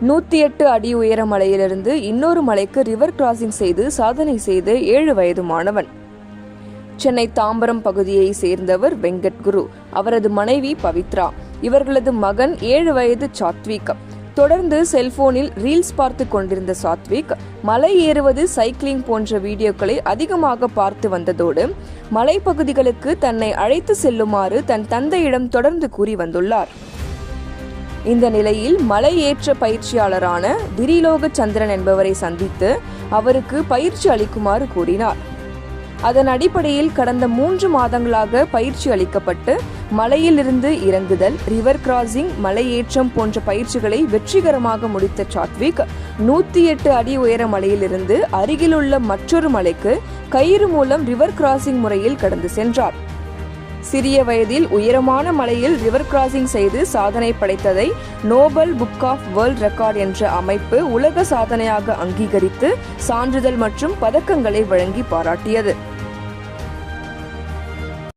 108 அடி உயர மலையிலிருந்து இன்னொரு மலைக்கு ரிவர் கிராசிங் செய்து சாதனை செய்த 7 வயது மாணவன். சென்னை தாம்பரம் பகுதியை சேர்ந்தவர் வெங்கட் குரு. அவரது மனைவி பவித்ரா. இவர்களது மகன் 7 வயது சாத்விக். தொடர்ந்து செல்போனில் ரீல்ஸ் பார்த்து கொண்டிருந்த சாத்விக் மலை ஏறுவது, சைக்கிளிங் போன்ற வீடியோக்களை அதிகமாக பார்த்து வந்ததோடு மலைப்பகுதிகளுக்கு தன்னை அழைத்து செல்லுமாறு தன் தந்தையிடம் தொடர்ந்து கூறி வந்துள்ளார். இந்த நிலையில் மலை ஏற்ற பயிற்சியாளரான திரிலோக சந்திரன் என்பவரை சந்தித்து அவருக்கு பயிற்சி அளிக்குமாறு கூறினார். அதன் அடிப்படையில் கடந்த 3 மாதங்களாக பயிற்சி அளிக்கப்பட்டு மலையிலிருந்து இறங்குதல், ரிவர் கிராசிங், மலை ஏற்றம் போன்ற பயிற்சிகளை வெற்றிகரமாக முடித்த சாத்விக் 108 அடி உயர மலையிலிருந்து அருகிலுள்ள மற்றொரு மலைக்கு கயிறு மூலம் ரிவர் கிராசிங் முறையில் கடந்து சென்றார். சிறிய வயதில் உயரமான மலையில் ரிவர் கிராசிங் செய்து சாதனை படைத்ததை noble book of world record என்ற அமைப்பு உலக சாதனையாக அங்கீகரித்து சான்றிதழ் மற்றும் பதக்கங்களை வழங்கி பாராட்டியது.